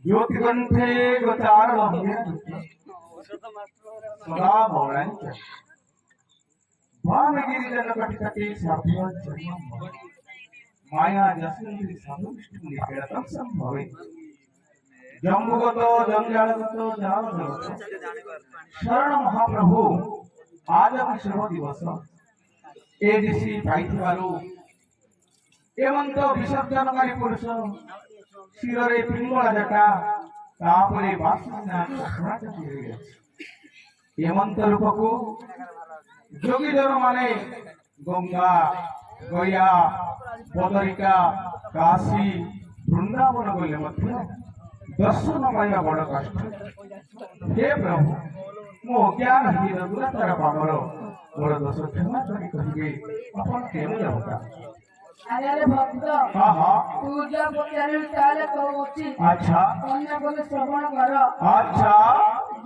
ज्योतिकंठे गोचार सदा भवरांच्या भामगिरी जनकटिकटे साध्य जन्म माया जसंती साधु विष्णू निखेळतम संभवे जम्बुगतो जंजाळगतो जाळगतो शरण महाप्रभु आज विश्व दिवस ए दिशी पाइथिबारु एमंत विसर्जनकारी पुरुष शिରରେ ପିଙ୍ଗଳା ଜଟା ତାପରେ ବାସୁନା ଚକ୍ରାଚ ତିରେ ଏମନ୍ତ ରୂପକୁ ଯୋଗୀଜନ ମାନେ ଗଙ୍ଗା ଗୟା ବଦରିକା କାଶୀ ବୃନ୍ଦାବନ ଗଲେ ମଧ୍ୟ ଦର୍ଶନ ପାଇବା ବଡ଼ କଷ୍ଟ ହେ ପ୍ରଭୁ ମୋ ଅଜ୍ଞାନ ହୀନ ଦୁରାଚାର ପାମର ବଡ଼ ଦୋଷ କ୍ଷମା କରି କହିବେ ଆପଣ କେଉଁ ଦେବତା अरे भक्त हाँ हाँ पूजा पचारे चाले कहूची अच्छा अन्य बोले श्रवण कर अच्छा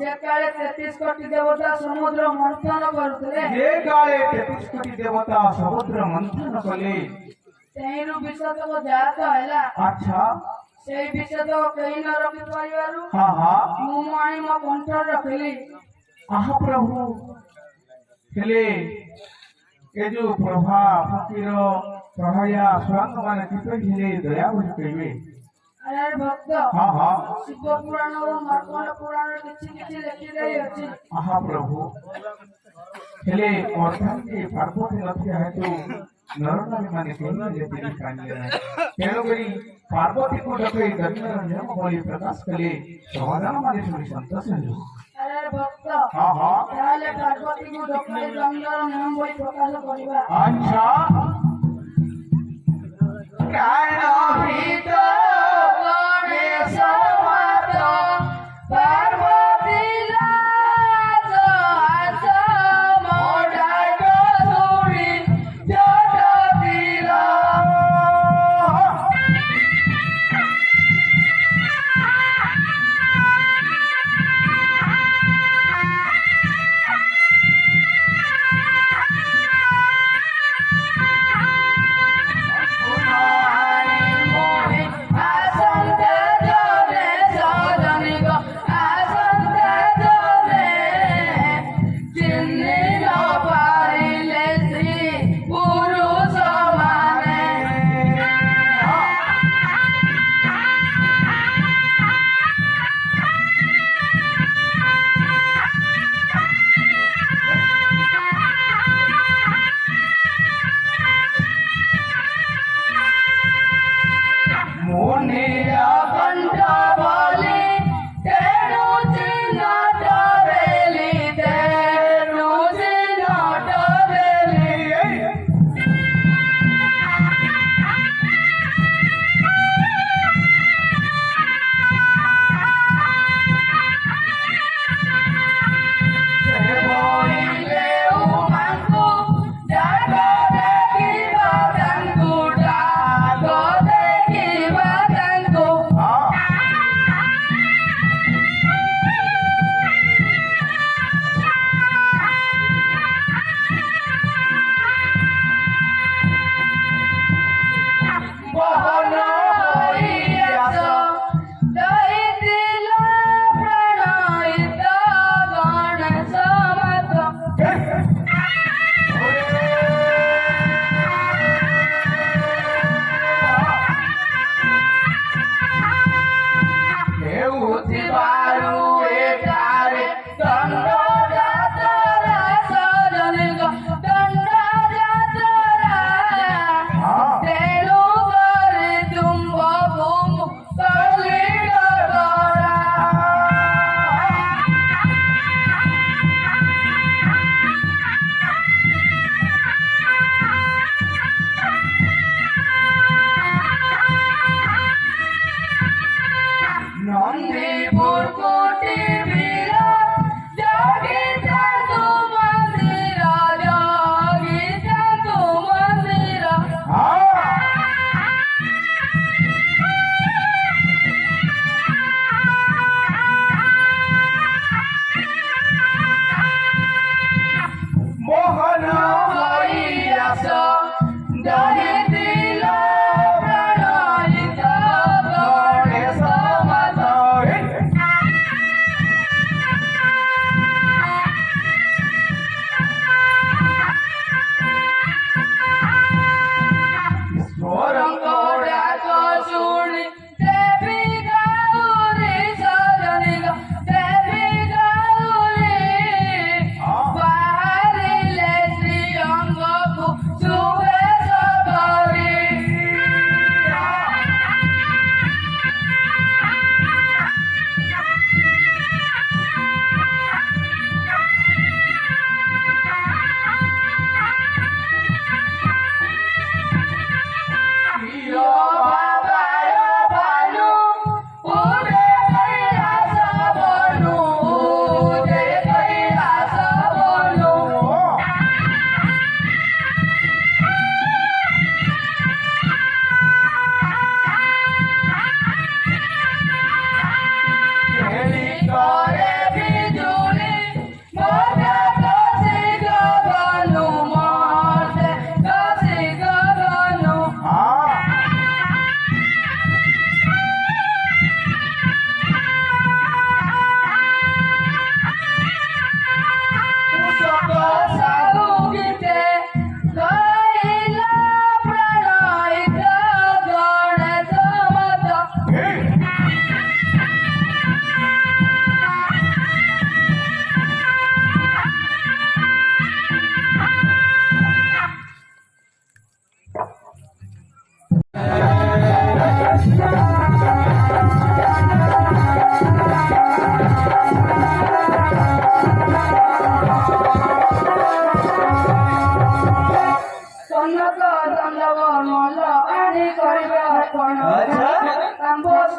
जे काले 33 कोटी देवता समुद्र मंथन करथले जे काले 33 कोटी देवता समुद्र मंथन कले सेहिरु विषय तो जात हैला अच्छा सेही विषय तो कहीं न रखि परिवारु हाँ हाँ मु माई म कंठ रखली आहा प्रभु हेले ए जो प्रभा फकीर प्रभया स्वांग माने किपे हिले दया होई कहिबे अरे भक्त हाँ हाँ शिव पुराण और मार्कंड पुराण किछि किछि लिखि रही अछि आहा प्रभु हेले अर्थात के पार्वती लक्ष्य है तो नरनारी माने केही जेति कान्य तेणु करी पार्वती को डके दर्शन नियम बोली प्रकाश कले समाधान माने सुनी संतोष है अरे भक्त हाँ हाँ ताले पार्वती को डके जंगल नाम बोली प्रकाश करिबा अच्छा कायनो भीतो गणेश मात पार्वती लाज आस मोडा गसुरी जटतिला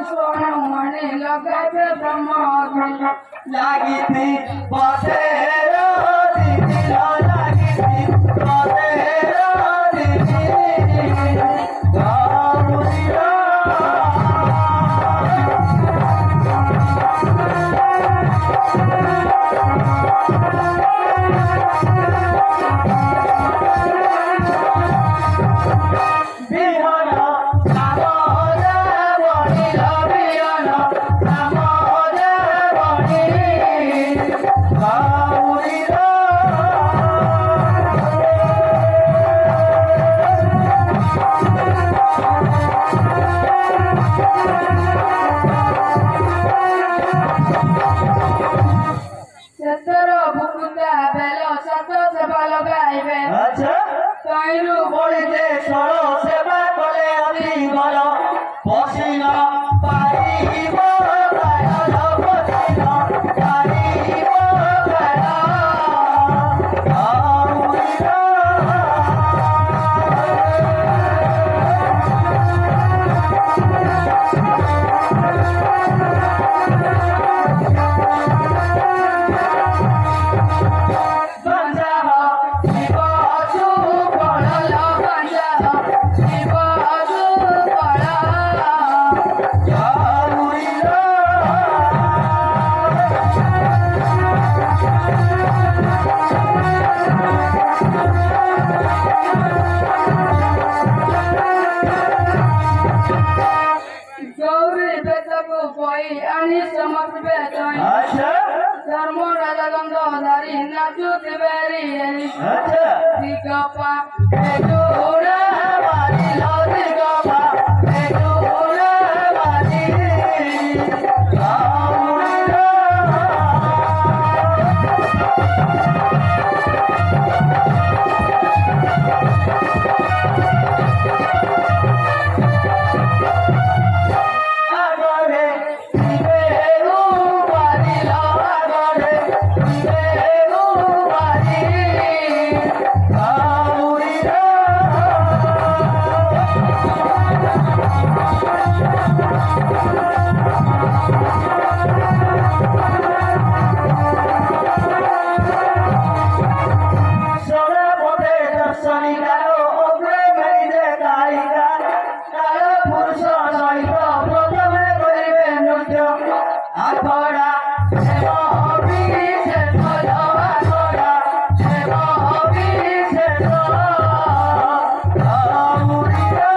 सोनू मणि लगावे ब्रह्म লাগিতি পথের দিদি লাগিতি পথের দিদি গাউরিরা বিহান নামরে বড়িল বিহান নামরে বড়ি গাউরিরা ସେତର ଭୁକୁତା ବେଲ ସାତ ସେବା ଲଗାଇବେ আচ্ছা ତଇରୁ বলিতে সর সেবা কলে অতি বল পশিল পাইব গায়ল পশিল পাইব গায়ল গাউরিরা গঞ্জাহ শিব সুফল ଗଞ୍ଜାହ ଶିବ ସୁଫଳ গাউরিরা ଗୌରୀ ବେଦକୁ କହି ଆଣି ସମର୍ପିବେ ତଇ আচ্ছা ଧର୍ମ ରାଜା ଗନ୍ଧ ଧରି ନାଚୁଥିବେ ରିଏଲି আচ্ছা ଦିଗପା ଯୋଡ଼ା বাড়িল দিগপা এগুলো বাড়ি গাউরিরা আগরে দিবেরু বাড়িল আগরে দিবেরু বাড়ি গাউরিরা সরে পথে দর্শনী কারো অগ্রে মেরিদে কারিকা কারো পুরুষ সহিত প্রথমে করিবে নৃত্য আখড়া সেব অভিষেক আখড়া সেব অভিষেক গাউরিরা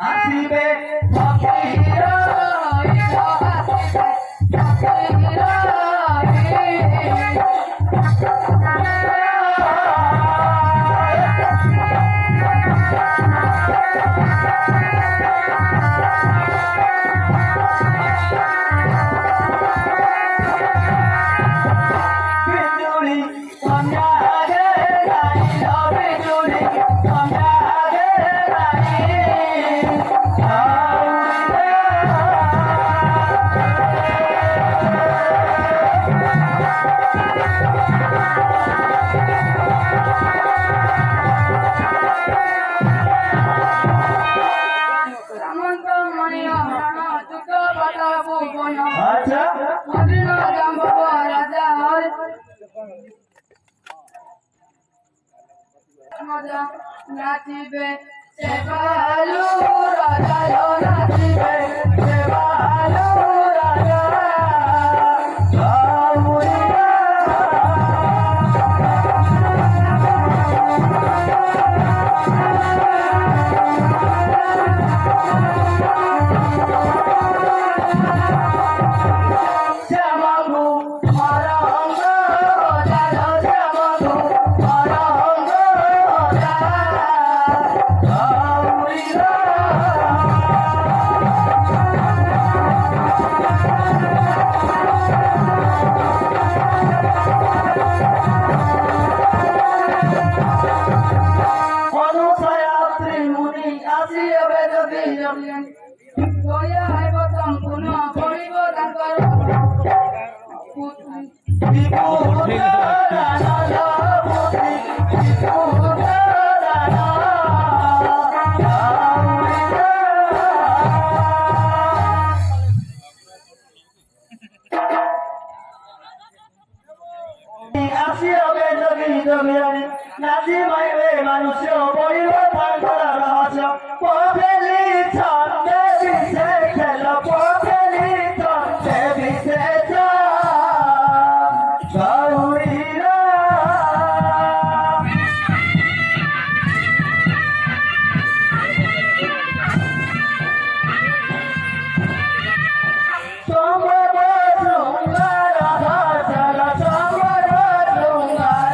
আসিবে ফকির বিজুলি সন্ধ্যা রে গাইল বিজুলি সন্ধ্যা রে গাইল সামন্ত মণিয় প্রাণ যুগ বাতা ভুবন আচ্ছা মদিন জাম্বব রাজা হয় মজা নাচিবে সেবালু রাজা নাচিবে সেবালু রাজা শ্যামাভু মরঙ্গ জাল শ্যামাভু মরঙ্গ অনুসয়াত্রী মুনি আসিবে যদি গয়া আইব সম্পূর্ণ করিব তাঙ্কর বিপুল দানব বুদ্ধি বিপুল দানব আসিবে যদি জমিয়ানি নাচি মাইবে মানুষ পড়িব তাঙ্কর রহস্য পবেলি ছন্দে বিশে খেল পবেলি ছন্দে বিশে গৌরীরা সম্ভব শৃঙ্গার হাসল সম্ভব শৃঙ্গার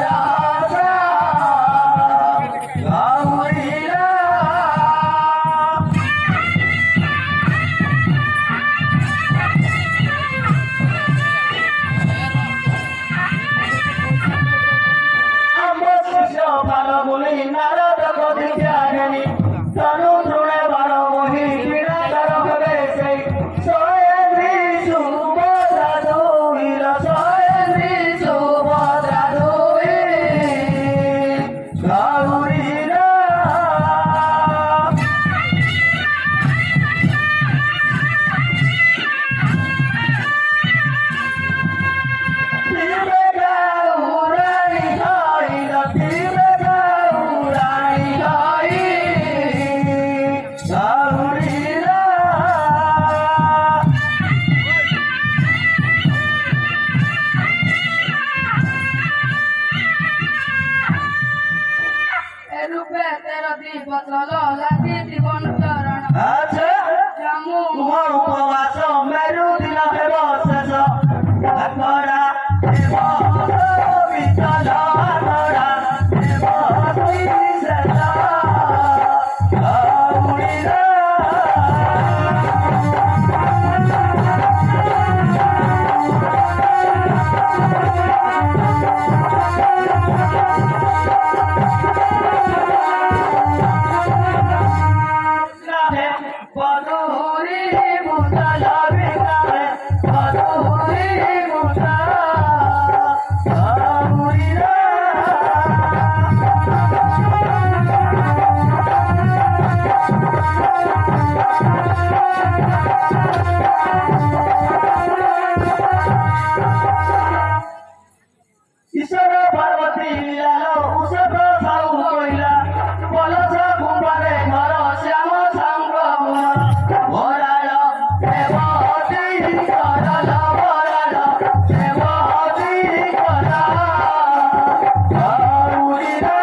গৌরীরা ବଚଲ ଲାଗି ଜୀବନ ଚରଣ ଆଚ୍ଛା ଜାମୁ ତୁମ ଉପବାସ ମେରୁଦିନ ହେବ ଶେଷ ଆଖଡ଼ା ହେବ ବିଚଲ ଆଖଡ଼ା ହେବ ଶେଷ ଉଡ଼ିଲା Paduri mutala bikahe, paduri mutala, amurira. ईश्वर पार्वती लीलालो उसर साउ कोइला बलस गुम्बारे घर श्याम सांग भराल देवती करल भराल देवती करल गौरीरा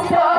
Bye.